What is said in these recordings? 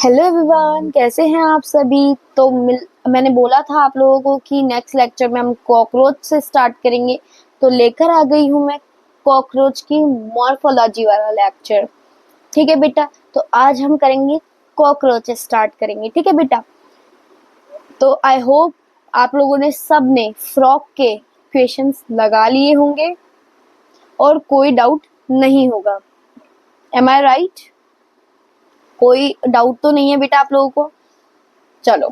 Hello everyone, कैसे हैं आप सभी। तो मैंने बोला था आप लोगों को कि नेक्स्ट लेक्चर में हम कॉकरोच से स्टार्ट करेंगे, तो लेकर आ गई हूँ मैं कॉकरोच की मॉर्फोलॉजी वाला लेक्चर। ठीक है बेटा, तो आज हम करेंगे कॉकरोच स्टार्ट करेंगे। ठीक है बेटा, तो आई होप आप लोगों ने सब ने फ्रॉग के क्वेश्चंस लगा लिए होंगे और कोई डाउट नहीं होगा। एम आई राइट? कोई डाउट तो नहीं है बेटा आप लोगों को? चलो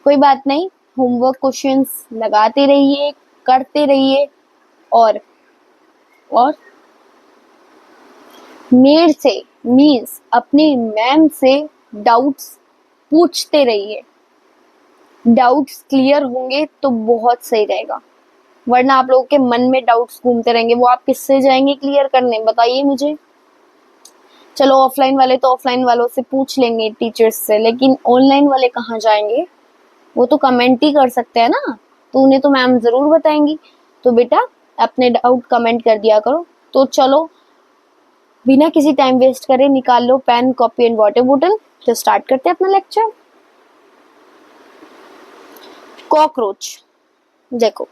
कोई बात नहीं, होमवर्क क्वेश्चंस लगाते रहिए, करते रहिए और मेरे से मीन्स अपनी मैम से डाउट्स पूछते रहिए। डाउट्स क्लियर होंगे तो बहुत सही रहेगा, वरना आप लोगों के मन में डाउट्स घूमते रहेंगे। वो आप किससे जाएंगे क्लियर करने, बताइए मुझे। चलो ऑफलाइन वाले तो ऑफलाइन वालों से पूछ लेंगे, टीचर्स से, लेकिन ऑनलाइन वाले कहाँ जाएंगे? वो तो कमेंट ही कर सकते हैं ना, तो उन्हें तो मैम जरूर बताएंगी। तो बेटा अपने डाउट कमेंट कर दिया करो। तो चलो बिना किसी टाइम वेस्ट करे निकाल लो पेन, कॉपी एंड वाटर बोतल, तो स्टार्ट करते हैं अपना लेक्चर। कॉकरोच देखो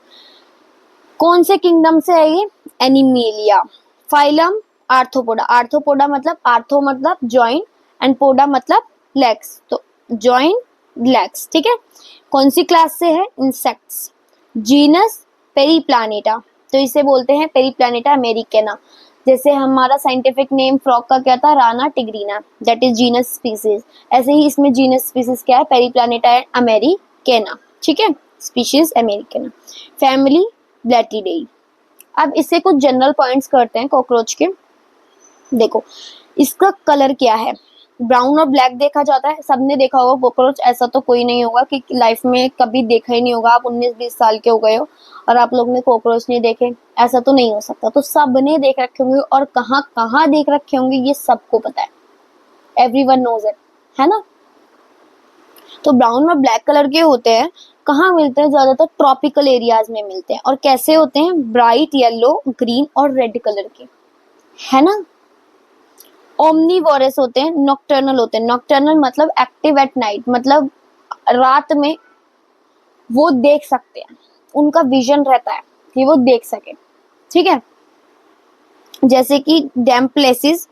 कौन से किंगडम से है ये? एनिमेलिया। Phylum arthropoda. आर्थ्रोपोडा मतलब आर्थो मतलब जॉइंट एंड पोडा मतलब लेग्स, तो जॉइंट लेग्स। ठीक है, कौन सी क्लास से है? इंसेक्ट्स। जीनस पेरीप्लानेटा, तो इसे बोलते हैं पेरीप्लानेटा अमेरिकाना। जैसे हमारा साइंटिफिक नेम फ्रॉग का क्या था? Rana tigrina, that is genus species. ऐसे ही इसमें जीनस स्पीसीज क्या है? पेरीप्लानेटा अमेरिकाना। ठीक है, स्पीशीज अमेरिकाना। फैमिली ब्लैटिडेई। अब इससे कुछ जनरल पॉइंट्स करते हैं कॉकरोच के। देखो इसका कलर क्या है? ब्राउन और ब्लैक देखा जाता है, सबने देखा होगा कॉकरोच। ऐसा तो कोई नहीं होगा कि लाइफ में कभी देखा ही नहीं होगा। आप 19-20 साल के हो गए हो और आप लोग ने कॉकरोच नहीं देखे, ऐसा तो नहीं हो सकता। तो सबने देख रखे होंगे, और कहाँ कहाँ देख रखे होंगे ये सबको पता है। एवरीवन नोज इट, है ना। तो ब्राउन और ब्लैक कलर के होते हैं, कहाँ मिलते हैं? ज्यादातर ट्रॉपिकल एरियाज में मिलते हैं। और कैसे होते हैं? ब्राइट येलो, ग्रीन और रेड कलर के, है ना। ओमनीवोरस होते हैं, नॉकटर्नल होते हैं। नॉकटर्नल मतलब एक्टिव एट नाइट, मतलब रात में वो देख सकते हैं, उनका विजन रहता है कि वो देख सके। ठीक है, जैसे कि डैम प्लेसेस,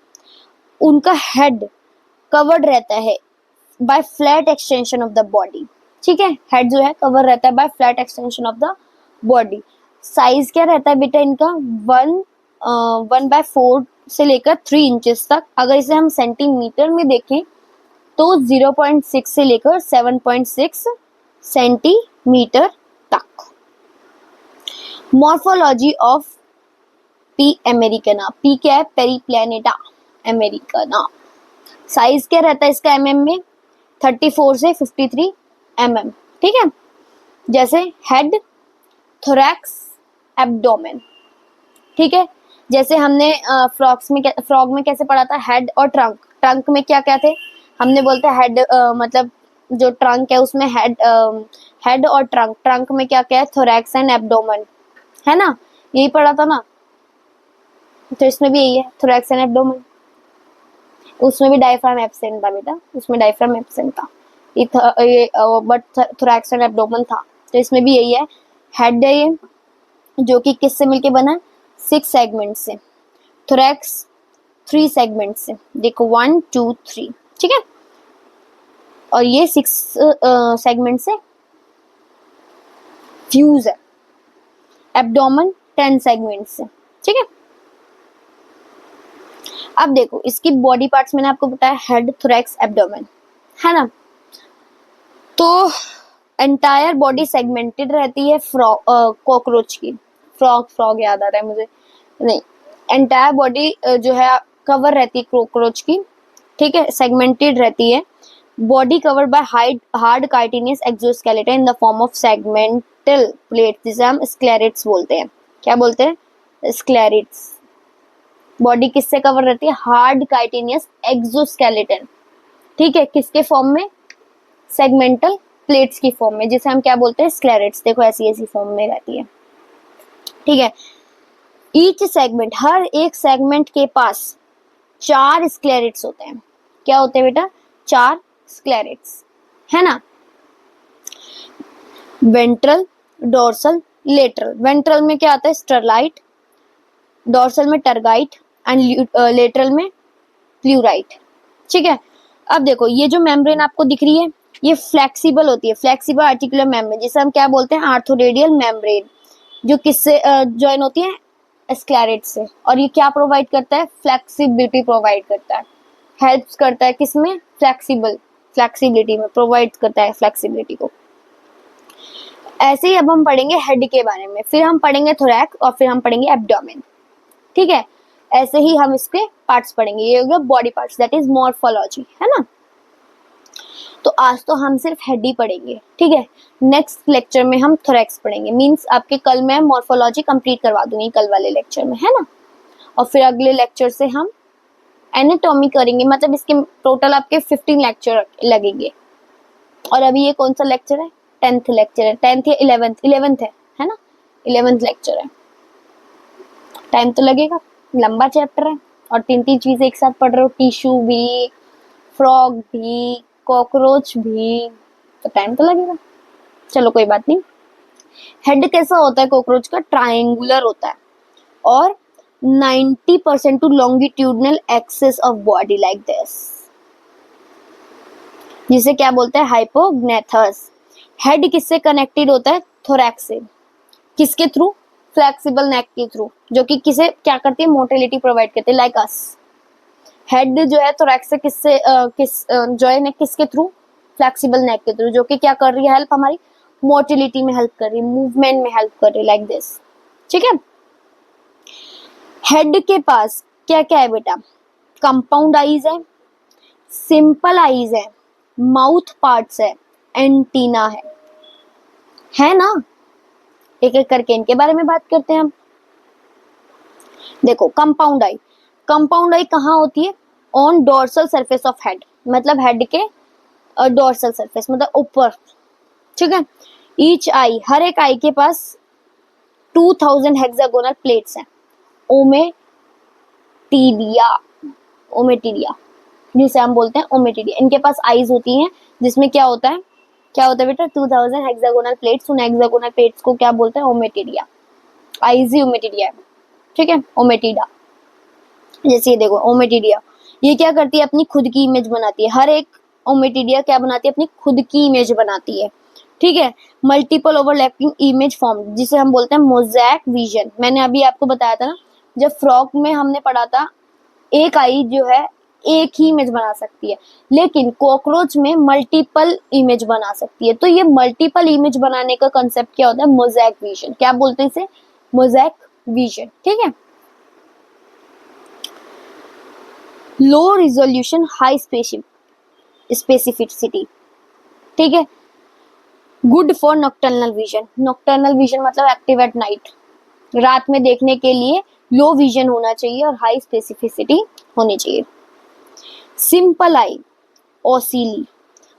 उनका हेड कवर्ड रहता है by flat extension of the body. ठीक है, हेड जो है कवर रहता है by flat extension of the body. Size क्या रहता है बेटा इनका? 1/4 से लेकर 3 इंचेस तक। अगर इसे हम सेंटीमीटर में देखें तो 0.6 से लेकर 7.6 सेंटीमीटर तक। Morphology of P Americana. P क्या है? Periplaneta Americana. साइज क्या रहता है इसका एमएम में? 34 से 53 mm। ठीक है, जैसे हेड, थोरैक्स, एब्डोमेन। ठीक है, जैसे हमने फ्रॉग में कैसे पढ़ा था? हेड और ट्रंक। ट्रंक में क्या क्या थे? हमने बोलते हेड मतलब जो ट्रंक है उसमें हेड और ट्रंक। ट्रंक में क्या क्या है? थोरैक्स एंड एब्डोमेन, है ना। यही पढ़ा था ना, तो इसमें भी यही है, थोरैक्स एंड एब्डोमेन। उसमें भी डायफ्राम एब्सेंट था बेटा, उसमें डायफ्राम एब्सेंट था, बट थोरैक्स एंड एब्डोमेन था। तो इसमें भी यही है। हेड है ये, जो कि किससे मिलके बना? 6 सेगमेंट से। थोरैक्स 3 सेगमेंट से। देखो 1 2 3, ठीक है, और ये 6 सेगमेंट से फ्यूज है। एब्डोमेन 10 सेगमेंट से। ठीक है, अब देखो इसकी बॉडी पार्ट्स मैंने आपको बताया, हेड, थोरैक्स, एब्डोमेन, है ना। तो एंटायर बॉडी सेगमेंटेड रहती है कॉकरोच की। फ्रॉग याद आ रहा है मुझे, नहीं, एंटायर बॉडी जो है कवर रहती है कॉकरोच की। ठीक है, सेगमेंटेड रहती है। Body covered by hard chitinous exoskeleton in the form of segmental plate, जिसे हम स्क्लेरेट्स बोलते हैं। क्या बोलते हैं? स्क्लेरेट्स। बॉडी किससे कवर रहती है? Hard chitinous exoskeleton. ठीक है, किसके फॉर्म में? सेगमेंटल प्लेट्स की फॉर्म में, जिसे हम क्या बोलते हैं? स्क्लेरेट्स। देखो ऐसी ऐसी फॉर्म में रहती है। ठीक है, ईच सेगमेंट, हर एक सेगमेंट के पास 4 स्क्लेरेट्स होते हैं। क्या होते हैं बेटा? 4 स्क्लेरेट्स, है ना। Ventral, dorsal, lateral. वेंट्रल में क्या आता है? स्टरलाइट, डोर्सल में टरगाइट एंड लेटरल में प्लूराइट, ठीक है। अब देखो ये जो मेम्ब्रेन आपको दिख रही है ये फ्लेक्सिबल होती है, फ्लेक्सिबल आर्टिकुलर मेम्ब्रेन, जिसे हम क्या बोलते हैं? आर्थोरेडियल मेम्ब्रेन, जो किससे ज्वाइन होती है? स्क्लेरेट से। और ये क्या प्रोवाइड करता है? फ्लेक्सिबिलिटी प्रोवाइड करता है, हेल्प्स करता है किसमें? फ्लेक्सिबिलिटी में प्रोवाइड करता है फ्लेक्सिबिलिटी को। ऐसे ही अब हम पढ़ेंगे हेड के बारे में, फिर हम पढ़ेंगे थोरैक्स और फिर हम पढ़ेंगे एब्डोमेन, ठीक है। ऐसे ही हम इसके पार्ट्स पढ़ेंगे, ये हो गया body parts, that is morphology, है ना। तो आज तो हम सिर्फ हेड ही पढ़ेंगे, ठीक है। नेक्स्ट लेक्चर में हम थोरैक्स पढ़ेंगे, मींस आपके कल मैं मॉर्फोलॉजी कंप्लीट करवा दूंगी कल वाले लेक्चर में, है ना। और फिर अगले लेक्चर से हम एनाटॉमी करेंगे, मतलब इसके टोटल आपके 15 लेक्चर लगेंगे। और अभी ये कौन सा लेक्चर है? 10th लेक्चर है, 10th या 11th है ना, 11th लेक्चर है। टाइम तो लगेगा, लंबा चैप्टर है और 3 चीजें एक साथ पढ़ रहे हो, टिश्यू भी, फ्रॉग भी, कॉकरोच भी, तो टाइम तो लगेगा। चलो कोई बात नहीं। हेड कैसा होता है कॉकरोच का? ट्रायंगुलर होता है और 90% to longitudinal axis of body like this, जिसे क्या बोलते हैं? हाइपोग्नेथस। हेड किससे कनेक्टेड होता है? थोरैक्स से। किसके थ्रू? फ्लेक्सिबल नेक के थ्रू, जो कि किसे क्या करती है? मोटिलिटी प्रोवाइड करती है, लाइक अस। हेड जो है थोरैक्स से किससे जॉइन है? किसके थ्रू? फ्लेक्सिबल नेक के थ्रू, जो कि क्या कर रही है? हेल्प हमारी मोटिलिटी में हेल्प कर रही है, मूवमेंट में हेल्प कर रही है, लाइक दिस, ठीक है। हेड के पास क्या क्या है बेटा? कंपाउंड आईज है, सिंपल आईज है, माउथ पार्ट्स है, एंटीना है ना। एक एक करके इनके बारे में बात करते हैं हम। देखो कंपाउंड आई, कंपाउंड आई कहाँ होती है? On dorsal surface of head, मतलब हेड के डोर्सल सरफेस, मतलब ऊपर, ठीक है। ईच आई, हर एक आई के पास 2000 हेक्सागोनल प्लेट्स हैं, ओमेटिडिया, ओमेटिडिया जिसे हम बोलते हैं ओमेटिडिया। इनके पास आईज होती हैं जिसमें क्या होता है? क्या होता है बेटा? 2000 हेक्सागोनल प्लेट्स। उन हेक्सागोनल प्लेट्स को क्या बोलते हैं? ओमेटिडिया। आईज ही ओमेटिडिया है, ठीक है, ओमेटिडा। जैसे ये देखो ओमेटिडिया, ये क्या करती है? अपनी खुद की इमेज बनाती है। हर एक ओमेटिडिया क्या बनाती है? अपनी खुद की इमेज बनाती है, ठीक है। मल्टीपल ओवरलैपिंग इमेज फॉर्म, जिसे हम बोलते हैं मोज़ैक विजन। मैंने अभी आपको बताया था ना, जब फ्रॉग में हमने पढ़ा था, एक आई जो है एक ही इमेज बना सकती है, लेकिन कॉकरोच में मल्टीपल इमेज बना सकती है। तो ये मल्टीपल इमेज बनाने का कंसेप्ट क्या होता है? Mosaic vision. क्या बोलते हैं इसे? मोज़ैक विजन, ठीक है। लो रिजोल्यूशन हाई स्पेसिफिसिटी, ठीक है। Good for nocturnal vision. Nocturnal vision मतलब एक्टिव एट नाइट, रात में देखने के लिए लो विजन होना चाहिए और हाई स्पेसिफिसिटी होनी चाहिए। Simple eye, ocelli.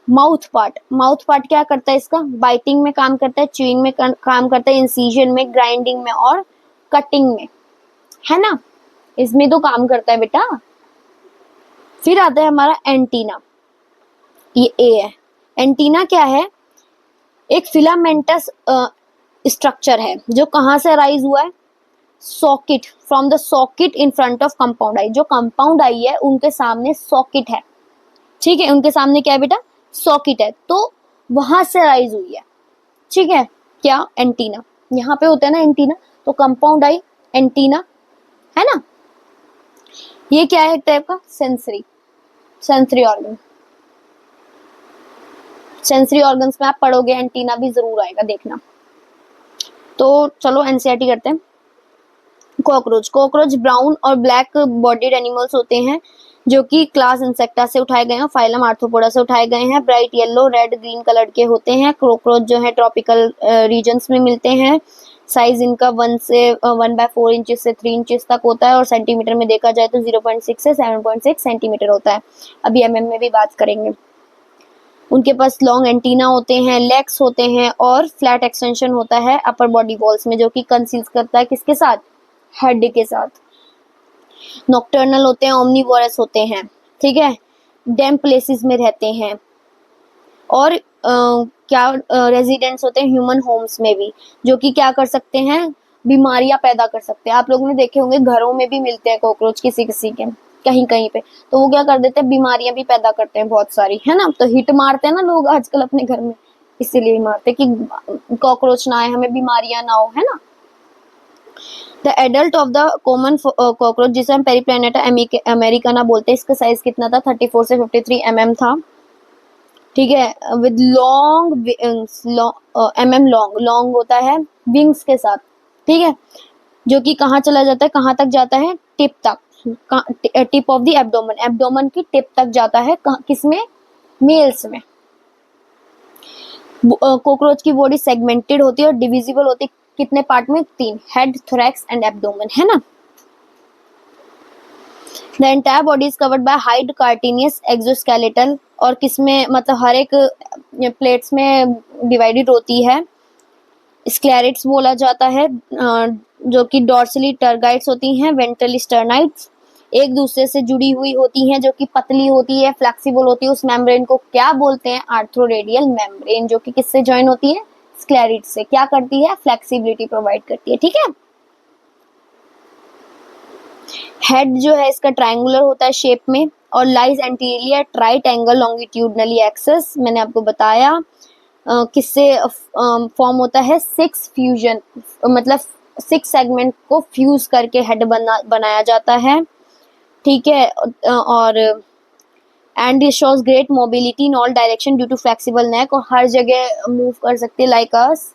Mouth part, mouth part क्या करता है? इसका बाइटिंग में काम करता है, च्यूइंग में काम करता है, इंसिजन में, ग्राइंडिंग में और कटिंग में, है ना। इसमें तो काम करता है बेटा। फिर आता है हमारा एंटीना, ये ए है। एंटीना क्या है? एक फिलामेंटस स्ट्रक्चर है जो कहाँ से अराइज हुआ है? Socket, from the socket in front of compound eye. जो कंपाउंड आई है उनके सामने सॉकेट है, ठीक है। उनके सामने क्या है बेटा? सॉकेट है, तो वहां से अराइज हुई है, ठीक है। क्या? एंटीना। यहाँ पे होता है ना एंटीना, तो कंपाउंड आई, एंटीना, है ना। ये क्या है? एक टाइप का सेंसरी ऑर्गन। सेंसरी ऑर्गन्स में आप पढ़ोगे, एंटीना भी जरूर आएगा, देखना। तो चलो एनसीईआरटी करते हैं। कॉकरोच, कॉकरोच ब्राउन और ब्लैक बॉडीड एनिमल्स होते हैं जो कि क्लास इंसेक्टा से उठाए गए हैं, फाइलम आर्थ्रोपोडा से उठाए गए हैं। Bright yellow, red, green colour के होते हैं। कॉकरोच जो है ट्रॉपिकल रीजन्स में मिलते हैं। साइज इनका 1/4 इंचेस से 3 इंचेस तक होता है और सेंटीमीटर में देखा जाए तो 0.6 से 7.6 सेंटीमीटर होता है। अभी एमएम में भी बात करेंगे। उनके पास लॉन्ग एंटीना होते हैं, लेग्स होते हैं और फ्लैट एक्सटेंशन होता है अपर बॉडी वॉल्स में, जो कि कंसील करता है किसके साथ? हेड के साथ। नॉक्टर्नल होते हैं, ओमनीवोरस होते हैं, ठीक है। डैम्प प्लेसेस में रहते हैं, और क्या रेजिडेंट्स होते हैं ह्यूमन होम्स में भी, जो कि क्या कर सकते हैं, बीमारियां पैदा कर सकते हैं। आप लोगों ने देखे होंगे घरों में भी मिलते हैं कॉकरोच किसी किसी के, कहीं कहीं पे, तो वो क्या कर देते हैं, बीमारियां भी पैदा करते हैं बहुत सारी, है ना। तो हिट मारते हैं ना लोग आजकल अपने घर में, इसीलिए मारते हैं कि कॉकरोच ना आए, हमें बीमारियां ना हो, है ना। The adult of the common cockroach, जिसे हम पेरीप्लैनेटा अमेरिकाना बोलते हैं, इसका साइज कितना था, 34 से 53 था, ठीक है। विद लॉन्ग लॉन्ग, लॉन्ग होता है विंग्स के साथ, ठीक है, जो कि कहाँ चला जाता है, कहाँ तक जाता है, टिप तक, tip of the abdomen, abdomen की टिप तक जाता है, किसमें, मेल्स में। कॉकरोच की बॉडी सेगमेंटेड होती है और डिविजिबल होती है कितने पार्ट में, 3, हेड, थोरैक्स एंड एब्डोमेन, है ना। The entire body is covered by hard chitinous exoskeletal, और किसमें, मतलब हर एक प्लेट्स में डिवाइडेड होती है, स्क्लेरेट्स बोला जाता है, जो कि डॉर्सली टर्गाइट्स होती हैं, वेंट्रली स्टर्नाइट्स, एक दूसरे से जुड़ी हुई होती हैं, जो कि पतली होती है, फ्लेक्सिबल होती है। उस मेम्ब्रेन को क्या बोलते हैं, आर्थ्रोरेडियल मेम्ब्रेन, जो कि किससे ज्वाइन होती है, स्क्लेरेट से। क्या करती है, फ्लेक्सिबिलिटी प्रोवाइड करती है, ठीक है। हेड जो है इसका ट्रायंगुलर होता है शेप में, और lies anterior right angle longitudinally axis, मैंने आपको बताया। किससे फॉर्म होता है, 6 फ्यूजन, मतलब 6 सेगमेंट को फ्यूज करके हेड बनाया जाता है, ठीक है। और and it shows great mobility in all direction due to flexible neck, और हर जगह मूव कर सकती है लाइक अस,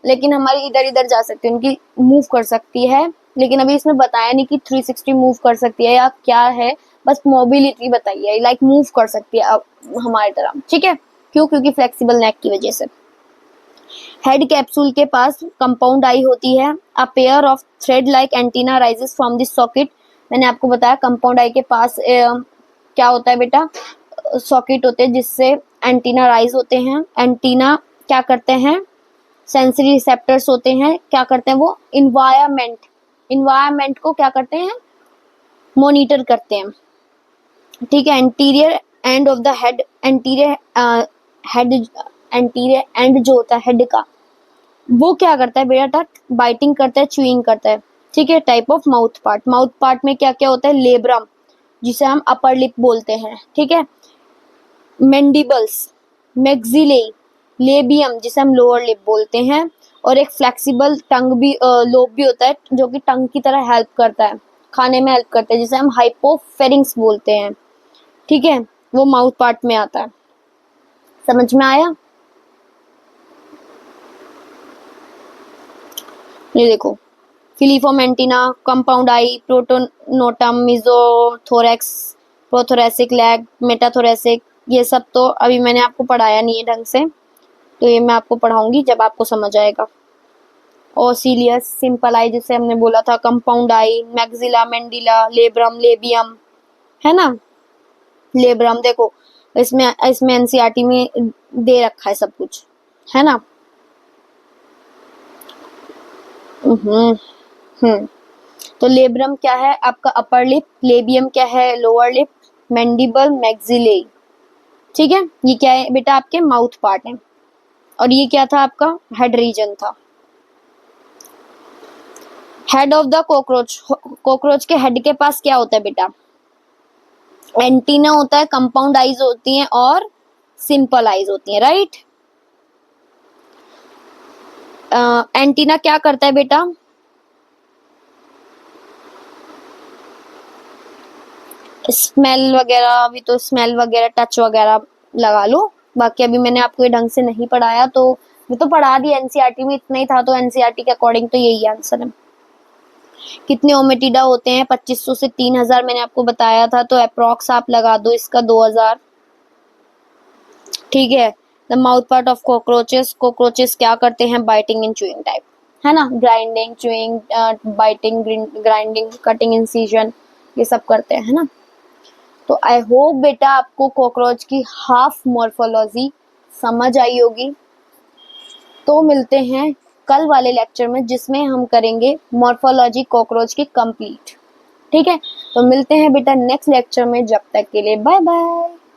लेकिन हमारी इधर इधर जा सकती है, उनकी मूव कर सकती है, लेकिन अभी इसमें बताया नहीं कि 360 मूव कर सकती है या क्या है, बस मोबिलिटी बताई है, लाइक मूव कर सकती है अब हमारी तरह, ठीक है। क्यों, क्योंकि फ्लेक्सिबल नेक की वजह से। हेड कैप्सूल के पास कंपाउंड आई होती है, a pair of thread like antenna rises from this socket, मैंने आपको बताया कंपाउंड आई के पास क्या होता है बेटा, सॉकेट होते हैं जिससे एंटीना राइज होते हैं। एंटीना क्या करते हैं, सेंसरी रिसेप्टर्स होते हैं, क्या करते हैं वो, इन्वायरमेंट को क्या करते हैं, मॉनिटर करते हैं, ठीक है। Anterior end of the head, anterior and जो होता है हेड का, वो क्या करता है बेटा, बाइटिंग करता है, च्यूइंग करता है, ठीक है। Type of mouth part, mouth part में क्या क्या होता है, लेब्रम जिसे हम अपर लिप बोलते हैं, ठीक है, मैंडिबल्स, मैक्सिले, लेबियम जिसे हम लोअर लिप बोलते हैं, और एक फ्लेक्सिबल टंग भी, लोब भी होता है, जो कि टंग की तरह हेल्प करता है, खाने में हेल्प करता है, जिसे हम हाइपोफेरिंक्स बोलते हैं, ठीक है। वो माउथ पार्ट में आता है, समझ में आया। ये देखो, फिलीफॉर्म एंटीना, कंपाउंड आई, प्रोटोनोटम, मिजोथोरैक्स, प्रोथोरेसिक लैग, मेटाथोरेसिक, ये सब तो अभी मैंने आपको पढ़ाया नहीं है ढंग से, तो ये मैं आपको पढ़ाऊंगी जब आपको समझ आएगा। ओसिलियस, सिंपल आई जिसे हमने बोला था, कंपाउंड आई, मैक्सिला, मैंडिला, लेब्रम, लेबियम, है ना। लेब्रम देखो, इसमें एनसीईआरटी में दे रखा है सब कुछ, है ना। तो लेब्रम क्या है आपका, अपर लिप, लेबियम क्या है, लोअर लिप, मैंडिबल, मैक्सिले, ठीक है। ये क्या है बेटा, आपके माउथ पार्ट है, और ये क्या था आपका, हेड रीजन था। Head of the cockroach, cockroach के हेड के पास क्या होता है बेटा, एंटीना होता है, कंपाउंड आईज होती हैं और सिंपल आईज होती हैं, राइट। एंटीना क्या करता है बेटा, स्मेल वगैरह, अभी तो स्मेल वगैरह, टच वगैरह लगा लो, बाकी अभी मैंने आपको ये ढंग से नहीं पढ़ाया, तो मैं तो पढ़ा दी एनसीईआरटी में, इतना ही था, तो एनसीईआरटी के अकॉर्डिंग तो यही आंसर है। कितने ओमेटिडा होते हैं, 2500 से 3000 मैंने आपको बताया था, तो अप्रॉक्स आप लगा दो इसका 2000, ठीक है। The mouth part of cockroaches, cockroaches क्या करते हैं, बाइटिंग एंड च्यूइंग टाइप, है ना, grinding, chewing, biting, grinding, cutting, incision, ये सब करते हैं, है ना। तो आई होप बेटा आपको कॉकरोच की हाफ मॉर्फोलॉजी समझ आई होगी। तो मिलते हैं कल वाले लेक्चर में, जिसमें हम करेंगे मॉर्फोलॉजी कॉकरोच की कंप्लीट, ठीक है। तो मिलते हैं बेटा नेक्स्ट लेक्चर में, जब तक के लिए बाय बाय।